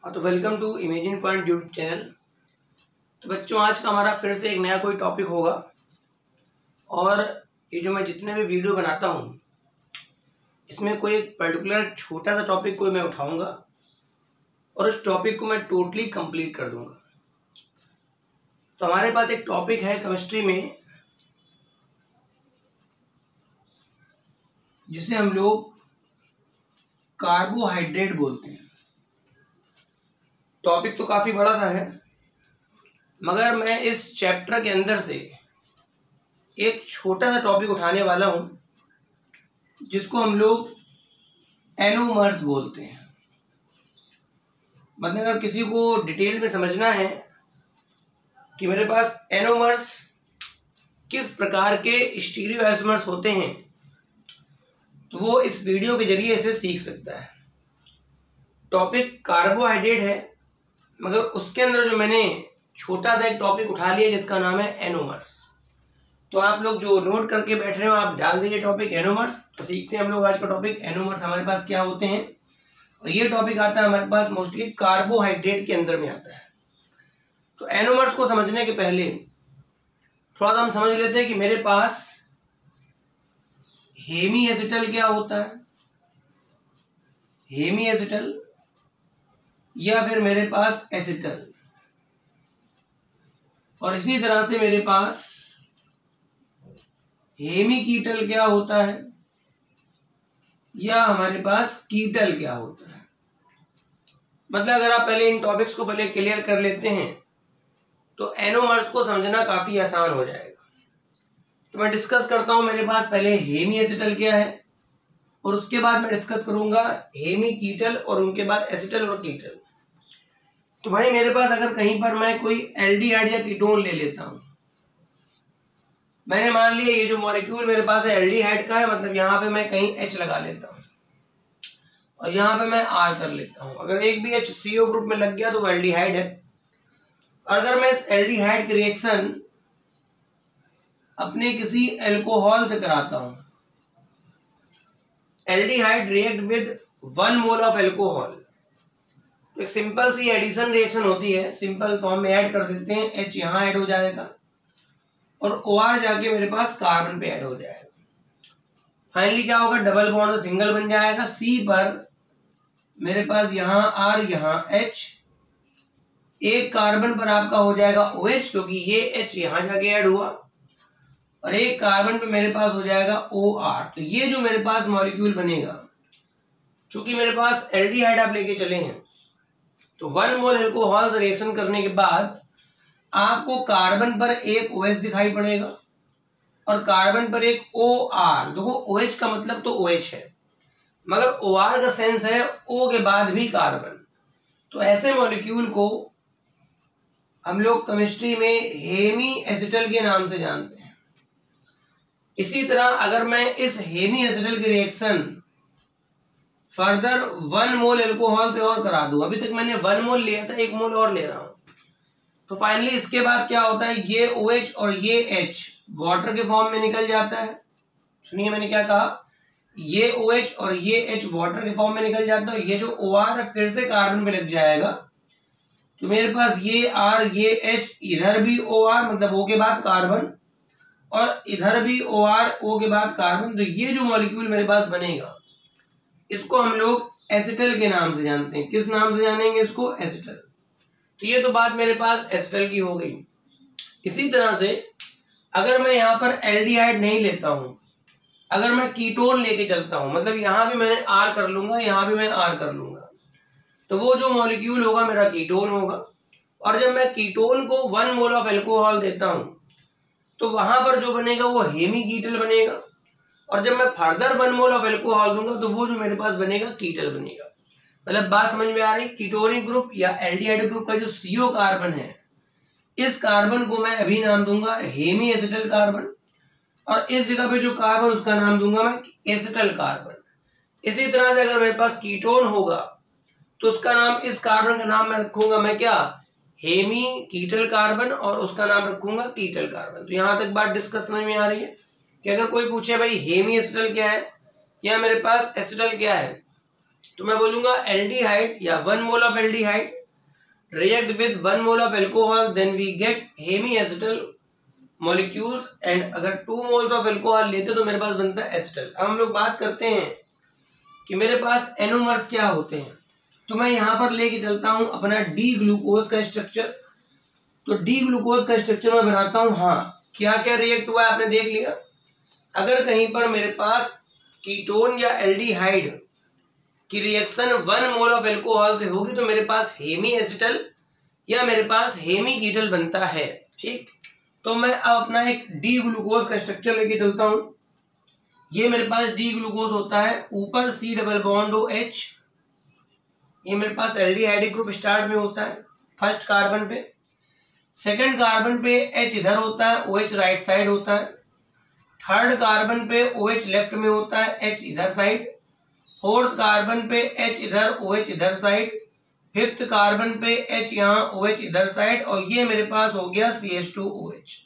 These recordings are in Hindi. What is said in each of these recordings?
हाँ, तो welcome to imagine point YouTube channel. तो बच्चों, आज का हमारा फिर से एक नया कोई टॉपिक होगा और ये जो मैं जितने भी वीडियो बनाता हूँ इसमें कोई एक पर्टिकुलर छोटा सा टॉपिक कोई मैं उठाऊंगा और उस टॉपिक को मैं टोटली कंप्लीट कर दूंगा। तो हमारे पास एक टॉपिक है केमिस्ट्री में जिसे हम लोग कार्बोहाइड्रेट बोलते हैं। टॉपिक तो काफ़ी बड़ा सा है, मगर मैं इस चैप्टर के अंदर से एक छोटा सा टॉपिक उठाने वाला हूँ जिसको हम लोग एनोमर्स बोलते हैं। मतलब अगर किसी को डिटेल में समझना है कि मेरे पास एनोमर्स किस प्रकार के स्टीरियोआइसोमर्स होते हैं तो वो इस वीडियो के जरिए इसे सीख सकता है। टॉपिक कार्बोहाइड्रेट है, मगर उसके अंदर जो मैंने छोटा सा एक टॉपिक उठा लिया जिसका नाम है एनोमर्स। तो आप लोग जो नोट करके बैठ रहे हो आप डाल दीजिए टॉपिक एनोमर्स। तो सीखते हैं हम लोग आज का टॉपिक एनोमर्स हमारे पास क्या होते हैं। और ये टॉपिक आता है हमारे पास मोस्टली कार्बोहाइड्रेट के अंदर में आता है। तो एनोमर्स को समझने के पहले थोड़ा सा हम समझ लेते हैं कि मेरे पास हेमी एसिटल क्या होता है, हेमी एसिटल या फिर मेरे पास एसिटल, और इसी तरह से मेरे पास हेमी कीटल क्या होता है या हमारे पास कीटल क्या होता है। मतलब अगर आप पहले इन टॉपिक्स को पहले क्लियर कर लेते हैं तो एनोमर्स को समझना काफी आसान हो जाएगा। तो मैं डिस्कस करता हूं मेरे पास पहले हेमी एसिटल क्या है और उसके बाद मैं डिस्कस करूंगा हेमी कीटल और उनके बाद एसिटल और कीटल। तो भाई मेरे पास अगर कहीं पर मैं कोई एल्डिहाइड या कीटोन ले लेता हूं, मैंने मान लिया ये जो मॉलिक्यूल मेरे पास है एल्डिहाइड का है, मतलब यहां पे मैं कहीं H लगा लेता हूं और यहां पे मैं R कर लेता हूं। अगर एक भी H CO ग्रुप में लग गया तो वो एल्डिहाइड है। अगर मैं इस एल्डिहाइड की रिएक्शन अपने किसी एल्कोहल से कराता हूं, aldehyde react with 1 mole of alcohol, तो एक सिंपल सी एडिशन रिएक्शन होती है। सिंपल फॉर्म में ऐड कर देते हैं, H यहाँ ऐड हो जाएगा और OR जाके मेरे पास कार्बन पे ऐड हो जाएगा। फाइनली क्या होगा, डबल बॉन्ड से सिंगल बन जाएगा। C पर मेरे पास यहाँ R यहाँ H, एक कार्बन पर आपका हो जाएगा OH क्योंकि ये H यहाँ जाके ऐड हुआ, और एक कार्बन पे मेरे पास हो जाएगा OR। तो ये जो मेरे पास मॉलिक्यूल बनेगा, चूंकि मेरे पास एल्डिहाइड आप लेके चले हैं, तो 1 मोल एल्कोहल से रिएक्शन करने के बाद आपको कार्बन पर एक OH दिखाई पड़ेगा और कार्बन पर एक OR। देखो OH का मतलब तो OH है, मगर OR का सेंस है O के बाद भी कार्बन। तो ऐसे मॉलिक्यूल को हम लोग केमिस्ट्री में हेमी एसिटल के नाम से जानते हैं। इसी तरह अगर मैं इस हेमी एसिटल की रिएक्शन फर्दर 1 मोल एल्कोहल से और करा दूं, अभी तक मैंने 1 मोल लिया था, 1 मोल और ले रहा हूं, तो फाइनली इसके बाद क्या होता है, ये OH और ये H वाटर के फॉर्म में निकल जाता है। सुनिए मैंने क्या कहा, ये OH और ये H वाटर के फॉर्म में निकल जाता है। ये जो OR है फिर से कार्बन पे लग जाएगा, तो मेरे पास ये R ये H, इधर भी OR मतलब O के बाद कार्बन और इधर भी OR O के बाद कार्बन। तो ये जो मॉलिक्यूल मेरे पास बनेगा इसको हम लोग एसिटल के नाम से जानते हैं। किस नाम से जानेंगे इसको, एसिटल। तो ये तो बात मेरे पास एसिटल की हो गई। इसी तरह से अगर मैं यहाँ पर एल्डिहाइड नहीं लेता हूं, अगर मैं कीटोन लेके चलता हूं, मतलब यहां भी मैं R कर लूंगा, यहां भी मैं R कर लूंगा, तो वो जो मॉलिक्यूल होगा मेरा कीटोन होगा। और जब मैं कीटोन को 1 मोल ऑफ एल्कोहल देता हूं तो वहां पर जो बनेगा वो हेमी कीटल बनेगा, और जब मैं फर्दर 1 मोल ऑफ एल्कोहल दूंगा तो वो जो मेरे पास बनेगा कीटल बनेगा। मतलब बात समझ में आ रही, कीटोनिक ग्रुप या एल्डिहाइड ग्रुप का जो CO कार्बन है, इस कार्बन को मैं अभी नाम दूंगा हेमी एसिटल कार्बन, और इस जगह पे जो कार्बन उसका नाम दूंगा मैं एसिटल कार्बन। इसी तरह से अगर मेरे पास कीटोन होगा तो उसका नाम, इस कार्बन का नाम मैं रखूंगा मैं क्या, हेमी कीटल कार्बन, और उसका नाम रखूंगा कीटल कार्बन। तो यहां तक बात डिस्कस समझ में आ रही है कि अगर कोई पूछे भाई हेमी एसिटल क्या है या मेरे पास एसिटल क्या है, तो मैं बोलूंगा एल्डिहाइड या 1 mole of aldehyde react with 1 mole of alcohol, then we get hemiacetal molecules, and अगर 2 moles of alcohol लेते तो मेरे पास बनता है एसिटल। हम लोग बात करते हैं कि मेरे पास एनोमर्स क्या होते हैं, तो मैं यहाँ पर लेके चलता हूँ अपना डी ग्लूकोज का स्ट्रक्चर। तो डी ग्लूकोज का स्ट्रक्चर मैं बनाता हूँ। हाँ, क्या क्या रिएक्ट हुआ है आपने देख लिया। अगर कहीं पर मेरे पास कीटोन या एल्डिहाइड की रिएक्शन 1 मोल ऑफ एल्कोहल से होगी तो मेरे पास हेमी एसिटल या मेरे पास हेमी कीटल बनता है। ठीक, तो मैं अब अपना एक डी ग्लूकोज का स्ट्रक्चर लेके चलता हूं। ये मेरे पास डी ग्लूकोज होता है, ऊपर C डबल बॉन्ड OH, ये मेरे पास एल्डिहाइडिक ग्रुप स्टार्ट में होता है फर्स्ट कार्बन पे, सेकंड कार्बन पे H इधर होता है, OH राइट साइड होता है, थर्ड कार्बन पे OH लेफ्ट में होता है, H इधर साइड, फोर्थ कार्बन पे H इधर, OH इधर साइड, फिफ्थ कार्बन पे H यहाँ, OH इधर साइड, और ये मेरे पास हो गया CH2OH।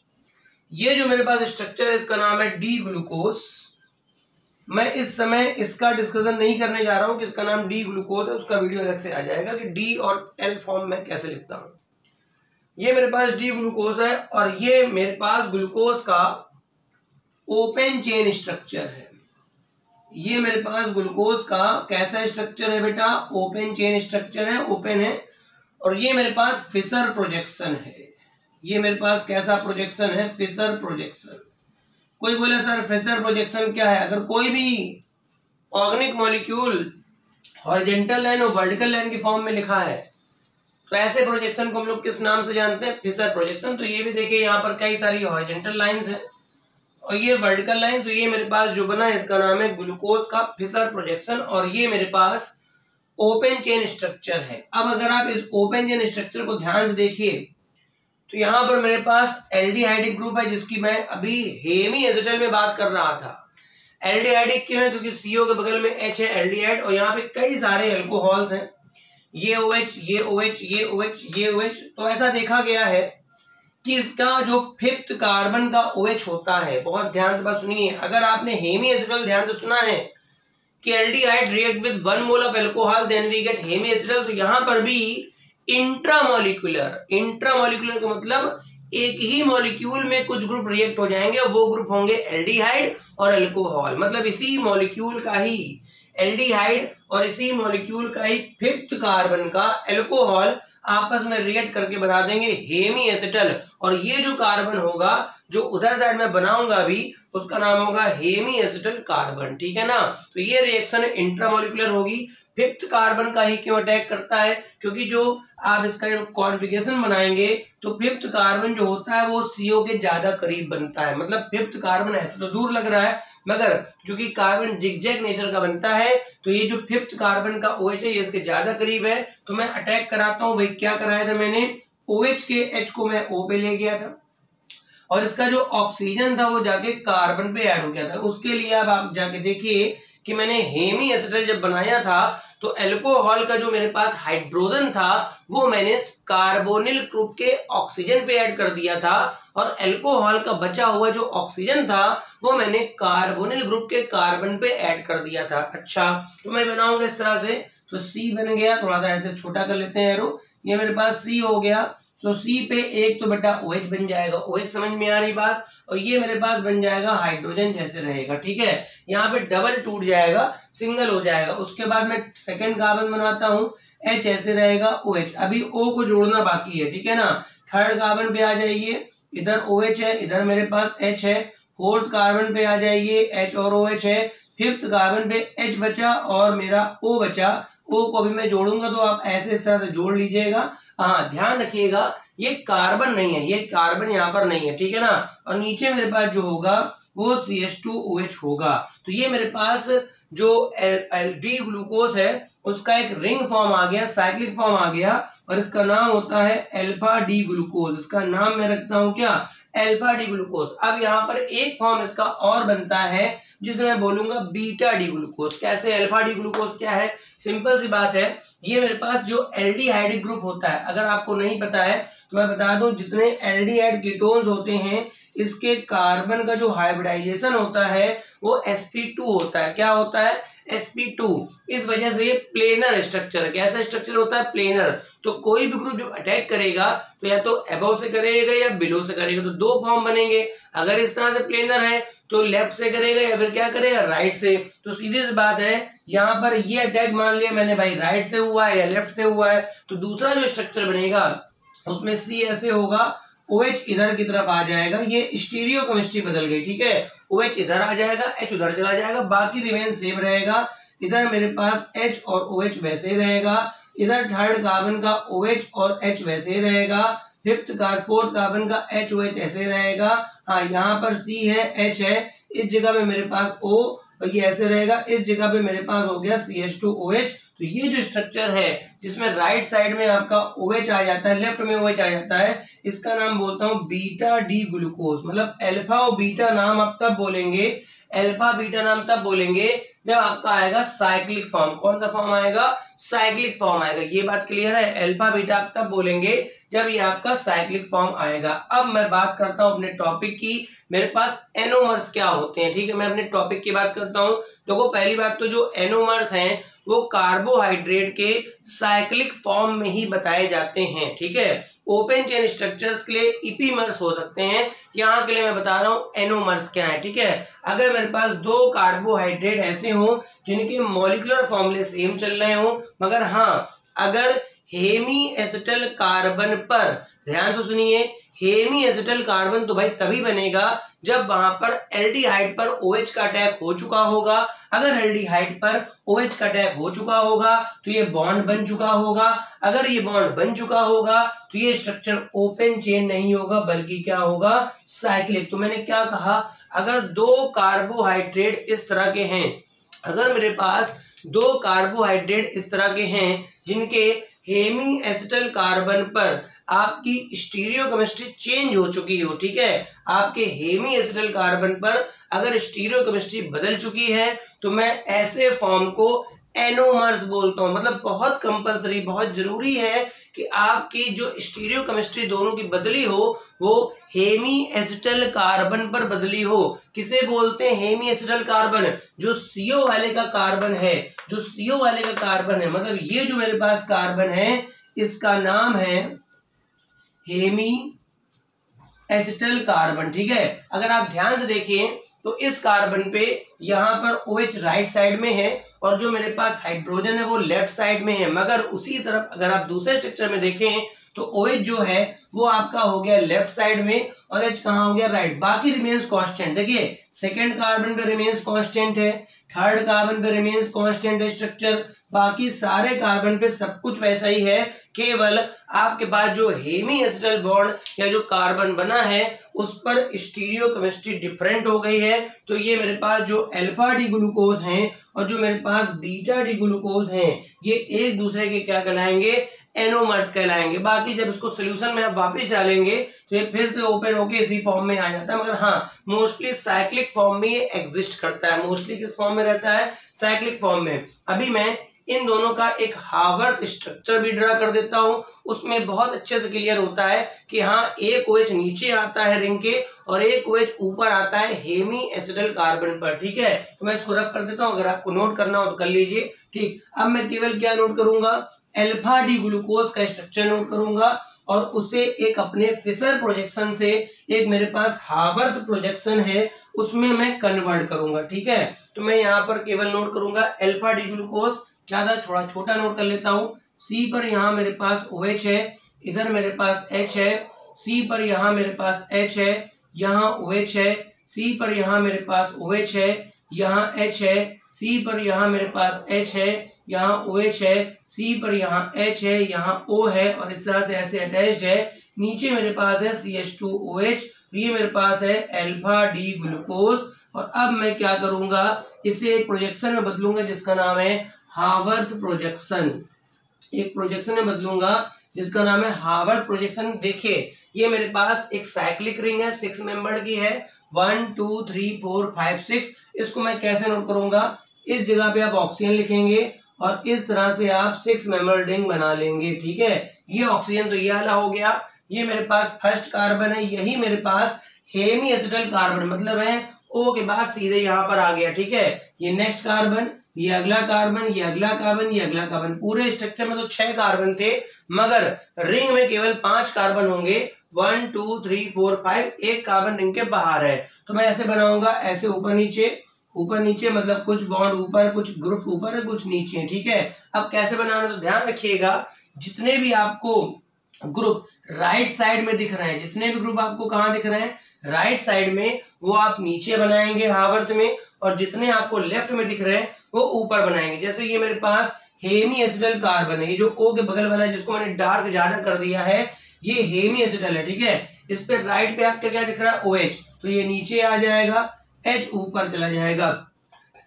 ये जो मेरे पास स्ट्रक्चर है इसका नाम है डी ग्लूकोज। मैं इस समय इसका डिस्कशन नहीं करने जा रहा हूं कि इसका नाम डी ग्लूकोज है, उसका वीडियो अलग से आ जाएगा कि डी और एल फॉर्म में कैसे लिखता हूं। ये मेरे पास डी ग्लूकोज है और ये मेरे पास ग्लूकोज का ओपन चेन स्ट्रक्चर है। ये मेरे पास ग्लूकोज का कैसा स्ट्रक्चर है बेटा, ओपन चेन स्ट्रक्चर है, ओपन है। और ये मेरे पास फिशर प्रोजेक्शन है। ये मेरे पास कैसा प्रोजेक्शन है, फिशर प्रोजेक्शन। कोई बोले सर फिशर प्रोजेक्शन क्या है, अगर कोई भी ऑर्गेनिक मॉलिक्यूल हॉरिजॉन्टल लाइन और वर्टिकल लाइन की फॉर्म में लिखा है तो ऐसे प्रोजेक्शन को हम लोग किस नाम से जानते हैं, फिशर प्रोजेक्शन। तो ये भी देखिए यहाँ पर कई सारी हॉरिजॉन्टल लाइंस हैं और ये वर्टिकल लाइन, तो ये मेरे पास जो बना है इसका नाम है ग्लूकोज का फिशर प्रोजेक्शन और ये मेरे पास ओपन चेन स्ट्रक्चर है। अब अगर आप इस ओपन चेन स्ट्रक्चर को ध्यान से देखिए तो यहाँ पर मेरे पास एल्डिहाइडिक ग्रुप है जिसकी मैं अभी हेमी एसिटल में बात कर रहा था। एल्डिहाइडिक क्यों है, क्योंकि CO के बगल में H है एल्डिहाइड और यहाँ पे कई सारे एल्कोहल्स हैं, ये OH, ये OH, ये OH, ये OH। तो ऐसा देखा गया है कि इसका जो फिफ्थ कार्बन का OH होता है, बहुत ध्यान से बात सुनिए, अगर आपने हेमी एसिटल ध्यान से सुना है कि aldehyde react with 1 mole of alcohol then we get hemiacetal, तो यहाँ पर भी इंट्रामोलिकुलर, इंट्रामोलिकुलर का मतलब एक ही मॉलिक्यूल में कुछ ग्रुप रिएक्ट हो जाएंगे और वो ग्रुप होंगे एल्डिहाइड और एल्कोहल। मतलब इसी मॉलिक्यूल का ही एल्डिहाइड और इसी मॉलिक्यूल का ही फिफ्थ कार्बन का एल्कोहल आपस में रिएक्ट करके बना देंगे हेमी एसिटल। और ये जो कार्बन होगा जो उधर साइड में बनाऊंगा अभी उसका नाम होगा हेमी एसिटल कार्बन। ठीक है ना, तो ये रिएक्शन इंट्रामोलिकुलर होगी। फिफ्थ कार्बन का ही क्यों अटैक करता है, क्योंकि जो आप इसका जो कॉन्फ़िगरेशन बनाएंगे तो फिफ्थ कार्बन जो होता है वो CO के ज्यादा करीब बनता है। मतलब फिफ्थ कार्बन ऐसे तो दूर लग रहा है मगर क्योंकि कार्बन जिगजैग नेचर का बनता है तो ये जो फिफ्थ कार्बन का OH है ये इसके ज्यादा करीब है। तो मैं अटैक कराता हूँ। भाई क्या कराया था मैंने, OH के H को मैं O पे ले गया था और इसका जो ऑक्सीजन था वो जाके कार्बन पे ऐड हो गया था। उसके लिए अब आप जाके देखिए कि मैंने हेमी एसिटल जब बनाया था तो एल्कोहल का जो मेरे पास हाइड्रोजन था वो मैंने कार्बोनिल ग्रुप के ऑक्सीजन पे ऐड कर दिया था और एल्कोहल का बचा हुआ जो ऑक्सीजन था वो मैंने कार्बोनिल ग्रुप के कार्बन पे ऐड कर दिया था। अच्छा, तो मैं बनाऊंगा इस तरह से, तो C बन गया, थोड़ा सा ऐसे छोटा कर लेते हैं एरो, ये मेरे पास C हो गया। तो C पे एक तो बेटा OH बन जाएगा, OH समझ में आ रही बात, और ये मेरे पास बन जाएगा हाइड्रोजन जैसे रहेगा। ठीक है, यहाँ पे डबल टूट जाएगा, सिंगल हो जाएगा। उसके बाद मैं सेकंड कार्बन बनाता हूँ, H ऐसे रहेगा, OH, अभी O को जोड़ना बाकी है। ठीक है ना, थर्ड कार्बन पे आ जाइए, इधर OH है, इधर मेरे पास H है, फोर्थ कार्बन पे आ जाइए, H और OH है, फिफ्थ कार्बन पे H बचा और मेरा O बचा। O को अभी मैं जोड़ूंगा तो आप ऐसे इस तरह से जोड़ लीजिएगा। हाँ, ध्यान रखिएगा ये कार्बन नहीं है, ये कार्बन यहाँ पर नहीं है। ठीक है ना, और नीचे मेरे पास जो होगा वो CH2OH होगा। तो ये मेरे पास जो डी ग्लूकोज है उसका एक रिंग फॉर्म आ गया, साइक्लिक फॉर्म आ गया और इसका नाम होता है अल्फा डी ग्लूकोज। इसका नाम मैं रखता हूँ क्या, अल्फा डी ग्लूकोज। अब यहाँ पर एक फॉर्म इसका और बनता है जिसे मैं बोलूंगा बीटा डी ग्लूकोज। कैसे, अल्फा डी ग्लूकोज क्या है, सिंपल सी बात है, ये मेरे पास जो एल्डिहाइडिक ग्रुप होता है, अगर आपको नहीं पता है तो मैं बता दूं, जितने एल्डिहाइड कीटोन्स होते हैं इसके कार्बन का जो हाइब्रिडाइजेशन होता है वो sp2 होता है। क्या होता है, sp2। इस वजह से ये प्लेनर स्ट्रक्चर है। कैसा स्ट्रक्चर होता है? प्लेनर। तो कोई भी ग्रुप जब अटैक करेगा तो या तो अबव से करेगा या बिलो से करेगा, तो दो फॉर्म बनेंगे। अगर इस तरह से प्लेनर है तो लेफ्ट से करेगा या फिर क्या करेगा? राइट से। तो सीधी सी बात है, यहाँ पर ये अटैक मान लिया मैंने भाई राइट से हुआ है या लेफ्ट से हुआ है, तो दूसरा जो स्ट्रक्चर बनेगा उसमें सी ऐसे होगा, OH इधर की तरफ आ जाएगा। ये स्टीरियो केमिस्ट्री बदल गई, ठीक है। OH इधर आ जाएगा, H उधर चला जाएगा, बाकी रिमेन सेम रहेगा। इधर मेरे पास H और OH वैसे ही रहेगा, इधर थर्ड कार्बन का OH और H वैसे ही रहेगा, फोर्थ कार्बन का H OH ऐसे रहेगा। हाँ, यहाँ पर C है, H है, इस जगह पे मेरे पास O और ये ऐसे रहेगा, इस जगह पे मेरे पास हो गया CH2OH। तो ये जो स्ट्रक्चर है जिसमें राइट साइड में आपका OH आ जाता है, लेफ्ट में OH आ जाता है, इसका नाम बोलता हूं बीटा डी ग्लूकोज। मतलब अल्फा और बीटा नाम आप तब बोलेंगे, अल्फा बीटा नाम तब बोलेंगे जब आपका आएगा साइक्लिक फॉर्म। कौन सा फॉर्म आएगा? साइक्लिक फॉर्म आएगा। ये बात क्लियर है? अल्फा बीटा आप तब बोलेंगे जब ये आपका साइक्लिक फॉर्म आएगा। अब मैं बात करता हूं अपने टॉपिक की, मेरे पास एनोमर्स क्या होते हैं, ठीक है। मैं अपने टॉपिक की बात करता हूं। देखो, पहली बात तो जो एनोमर्स हैं वो कार्बोहाइड्रेट के साइक्लिक फॉर्म में ही बताए जाते हैं, ठीक है। ओपन चेन स्ट्रक्चर्स के लिए इपीमर्स हो सकते हैं, यहाँ के लिए मैं बता रहा हूं एनोमर्स क्या है, ठीक है। अगर मेरे पास दो कार्बोहाइड्रेट ऐसे हों जिनके मॉलिक्यूलर फॉर्मूले सेम चल रहे हों, मगर हाँ, अगर हेमी एसिटल कार्बन पर, ध्यान से सुनिए, हेमी एसिटल कार्बन तो भाई तभी बनेगा जब वहां पर एल्डिहाइड पर OH का अटैक हो चुका होगा। अगर एल्डिहाइड पर OH का अटैक हो चुका होगा तो ये बॉन्ड बन चुका होगा। अगर ये बॉन्ड बन चुका होगा तो ये स्ट्रक्चर ओपन चेन नहीं होगा बल्कि क्या होगा? साइक्लिक। तो मैंने क्या कहा? अगर दो कार्बोहाइड्रेट इस तरह के हैं, अगर मेरे पास दो कार्बोहाइड्रेट इस तरह के हैं जिनके हेमी एसिटल कार्बन पर आपकी स्टीरियो केमिस्ट्री चेंज हो चुकी हो, ठीक है, आपके हेमी एसिटल कार्बन पर अगर स्टीरियो केमिस्ट्री बदल चुकी है तो मैं ऐसे फॉर्म को एनोमर्स बोलता हूं। मतलब बहुत कंपलसरी, बहुत जरूरी है कि आपकी जो स्टीरियो केमिस्ट्री दोनों की बदली हो वो हेमी एसिटल कार्बन पर बदली हो। किसे बोलते हैं हेमी एसिटल कार्बन? जो CO वाले का कार्बन है, जो CO वाले का कार्बन है, मतलब ये जो मेरे पास कार्बन है इसका नाम है हेमी एसिटल कार्बन, ठीक है। अगर आप ध्यान से देखें तो इस कार्बन पे यहाँ पर OH राइट साइड में है और जो मेरे पास हाइड्रोजन है वो लेफ्ट साइड में है, मगर उसी तरफ अगर आप दूसरे स्ट्रक्चर में देखें तो OH जो है वो आपका हो गया लेफ्ट साइड में और H कहाँ हो गया? राइट। बाकी रिमेन्स कांस्टेंट। देखिए, सेकंड कार्बन पे रिमेन्स कांस्टेंट है, थर्ड कार्बन पे रिमेन्स कांस्टेंट है स्ट्रक्चर, बाकी सारे कार्बन पे सब कुछ वैसा ही है। केवल आपके पास जो हेमी एसिटल बॉन्ड या जो कार्बन बना है उस पर स्टीरियो केमिस्ट्री डिफरेंट हो गई है। तो ये मेरे पास जो अल्फा डी ग्लूकोज हैं और जो मेरे पास बीटा डी ग्लूकोज हैं ये एक दूसरे के क्या कहलाएंगे? एनोमर्स कहलाएंगे। बाकी जब इसको सोल्यूशन में आप वापस डालेंगे तो ये फिर से ओपन होके इसी फॉर्म में आ जाता है, मगर हाँ, मोस्टली साइक्लिक फॉर्म में ये एग्जिस्ट करता है। मोस्टली किस फॉर्म में रहता है? साइक्लिक फॉर्म में। अभी मैं इन दोनों का एक हार्वर्थ स्ट्रक्चर भी ड्रा कर देता हूं, उसमें बहुत अच्छे से क्लियर होता है कि हाँ, एक OH नीचे आता है रिंग के और एक OH ऊपर आता है हेमी एसिटल कार्बन पर, ठीक है। तो मैं इसको रफ कर देता हूं, अगर आपको नोट करना हो तो कर लीजिए, ठीक। अब मैं केवल क्या नोट करूंगा? अल्फा डी ग्लूकोज का स्ट्रक्चर नोट करूंगा और उसे एक अपने फिशर प्रोजेक्शन से एक मेरे पास हार्वर्थ प्रोजेक्शन है उसमें मैं कन्वर्ट करूंगा, ठीक है। तो मैं यहाँ पर केवल नोट करूंगा अल्फा डी ग्लूकोज, ज्यादा थोड़ा छोटा नोट कर लेता हूँ। C पर यहाँ मेरे पास OH है, इधर मेरे पास H है, C पर यहाँ मेरे पास H है, यहाँ OH है, C पर यहाँ मेरे पास OH है, यहाँ H है, C पर यहाँ मेरे पास H है, यहाँ OH है, C पर यहाँ H है, यहाँ O है और इस तरह से ऐसे अटैच्ड है। नीचे मेरे पास है CH2OH, तो ये मेरे पास है अल्फा डी ग्लूकोज। और अब मैं क्या करूंगा? इसे एक प्रोजेक्शन में बदलूंगा जिसका नाम है हार्वर्थ प्रोजेक्शन। एक प्रोजेक्शन में बदलूंगा जिसका नाम है हार्वर्थ प्रोजेक्शन। देखिए, ये मेरे पास एक साइक्लिक रिंग है, 6 मेंबर्ड की है, 1 2 3 4 5 6। इसको मैं कैसे नोट करूंगा? इस जगह पे आप ऑक्सीजन लिखेंगे और इस तरह से आप 6 मेंबर्ड रिंग बना लेंगे, ठीक है। ये ऑक्सीजन तो ये वाला हो गया, ये मेरे पास फर्स्ट कार्बन है, यही मेरे पास हेमी एसिटल कार्बन मतलब है O के बाद सीधे यहाँ पर आ गया, ठीक है। ये नेक्स्ट कार्बन, ये अगला कार्बन, ये अगला कार्बन, ये अगला कार्बन। पूरे स्ट्रक्चर में तो 6 कार्बन थे, मगर रिंग में केवल 5 कार्बन होंगे। 1 2 3 4 5, एक कार्बन रिंग के बाहर है। तो मैं ऐसे बनाऊंगा, ऐसे ऊपर नीचे मतलब कुछ बॉन्ड ऊपर, कुछ ग्रुप ऊपर है, कुछ नीचे, ठीक है। अब कैसे बनाना, तो ध्यान रखिएगा, जितने भी आपको ग्रुप राइट साइड में दिख रहे हैं, जितने भी ग्रुप आपको कहाँ दिख रहे हैं, राइट साइड में, वो आप नीचे बनाएंगे हावर्थ में, और जितने आपको लेफ्ट में दिख रहे हैं वो ऊपर बनाएंगे। जैसे ये मेरे पास हेमी एसिटल कार्बन है, ये जो O के बगल वाला है जिसको मैंने डार्क ज्यादा कर दिया है, ये हेमी एसिटल है, ठीक है। इस पे राइट पे आपका क्या दिख रहा है, OH, तो ये नीचे आ जाएगा, H ऊपर चला जाएगा।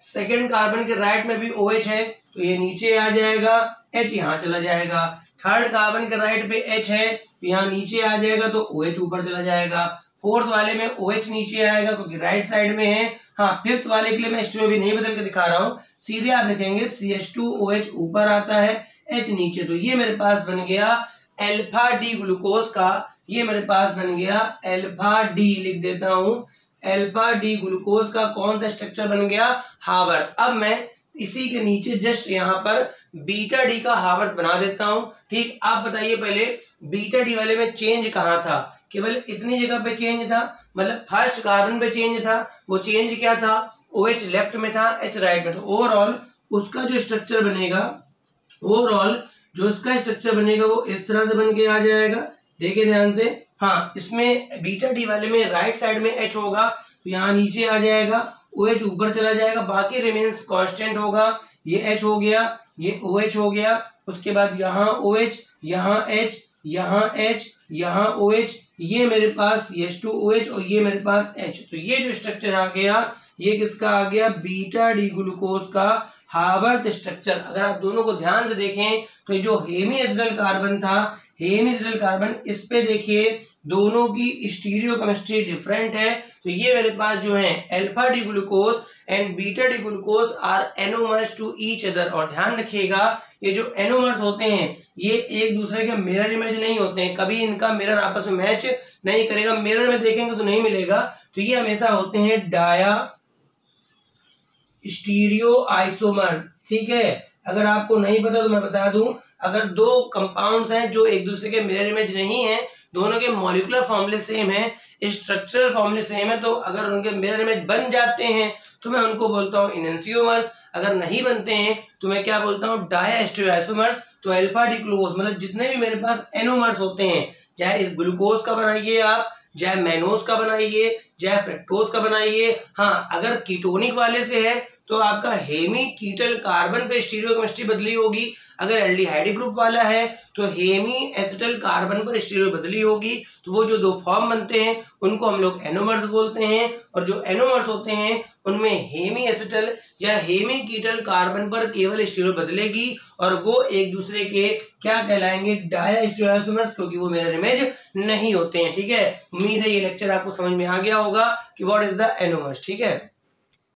सेकेंड कार्बन के राइट में भी OH है, तो ये नीचे आ जाएगा, H यहाँ चला जाएगा। थर्ड कार्बन के राइट पे H है, तो यहाँ नीचे आ जाएगा, तो OH ऊपर चला जाएगा। फोर्थ वाले में OH नीचे आएगा क्योंकि राइट साइड में है। हाँ, फिफ्थ वाले के लिए मैं स्टोरी भी नहीं बदल के दिखा रहा हूँ, सीधे आप लिखेंगे CH2OH ऊपर आता है, H नीचे। तो ये मेरे पास बन गया अल्फा डी ग्लूकोज का, ये मेरे पास बन गया अल्फा डी, लिख देता हूँ, अल्फा डी ग्लूकोज का कौन सा स्ट्रक्चर बन गया, हावर्थ। अब मैं इसी के नीचे जस्ट यहाँ पर बीटा डी का हावर्थ बना देता हूँ, ठीक। आप बताइए पहले बीटा डी वाले में चेंज कहाँ था, केवल इतनी जगह पे चेंज था, मतलब फर्स्ट कार्बन पे चेंज था। वो चेंज क्या था, OH लेफ्ट में था, H राइट में था। ओवरऑल उसका जो स्ट्रक्चर बनेगा, वो इस तरह से बन के आ जाएगा। देखिए ध्यान से, हाँ, इसमें बीटा डी वाले में राइट साइड में H होगा, तो यहाँ नीचे आ जाएगा, OH ऊपर चला जाएगा, बाकी रिमेन्स कांस्टेंट होगा। ये H हो गया, ये OH हो गया, उसके बाद यहाँ OH, यहाँ H, यहाँ H, यहाँ OH, ये मेरे पास CH2OH और ये मेरे पास H। तो ये जो स्ट्रक्चर आ गया, ये किसका आ गया, बीटा डी ग्लूकोज का हावर्थ स्ट्रक्चर। अगर आप दोनों को ध्यान से देखें तो ये जो हेमी एसिडल कार्बन था, हेमी एसिडल कार्बन, इस पे देखिए दोनों की स्टीरियो केमिस्ट्री डिफरेंट है। तो ये मेरे पास जो है alpha D glucose and beta D glucose are anomers to each other. और ध्यान रखिएगा, ये जो एनोमर्स होते हैं ये एक दूसरे के मिरर इमेज नहीं होते हैं, कभी इनका मिरर आपस में मैच नहीं करेगा, मिरर में देखेंगे तो नहीं मिलेगा। तो ये हमेशा होते हैं डाया स्टीरियो आइसोमर्स, ठीक है। अगर आपको नहीं पता तो मैं बता दूं, अगर दो कंपाउंड्स हैं जो एक दूसरे के मिरर इमेज नहीं है, दोनों के मॉलिक्यूलर फॉर्मूले सेम है, स्ट्रक्चरल फॉर्मूले सेम है, तो अगर उनके मिरर इमेज बन जाते हैं तो मैं उनको बोलता हूँ इनएंसियोमर्स। अगर नहीं बनते हैं तो मैं क्या बोलता हूँ, डाया स्टीरियो आइसोमर्स। तो अल्फा डी ग्लूकोज मतलब जितने भी मेरे पास एनोमर्स होते हैं, चाहे इस ग्लूकोज का बनाइए आप, चाहे मैनोज का बनाइए, चाहे फ्रक्टोज का बनाइए। हाँ, अगर कीटोनिक वाले से है तो आपका हेमी कीटल कार्बन पे स्टीरियो केमिस्ट्री बदली होगी। अगर एल्डिहाइड ग्रुप वाला है तो हेमी एसिटल कार्बन पर स्टीरियो बदली होगी। तो वो जो दो फॉर्म बनते हैं उनको हम लोग एनोमर्स बोलते हैं, और जो एनोमर्स होते हैं उनमें हेमी एसिटल या हेमी कीटल कार्बन पर केवल स्टीरियो बदलेगी, और वो एक दूसरे के क्या कहलाएंगे, डाया स्टीरियो आइसोमर्स, क्योंकि वो मिरर इमेज नहीं होते हैं, ठीक है। उम्मीद है ये लेक्चर आपको समझ में आ गया होगा कि व्हाट इज द एनोमर्स, ठीक है।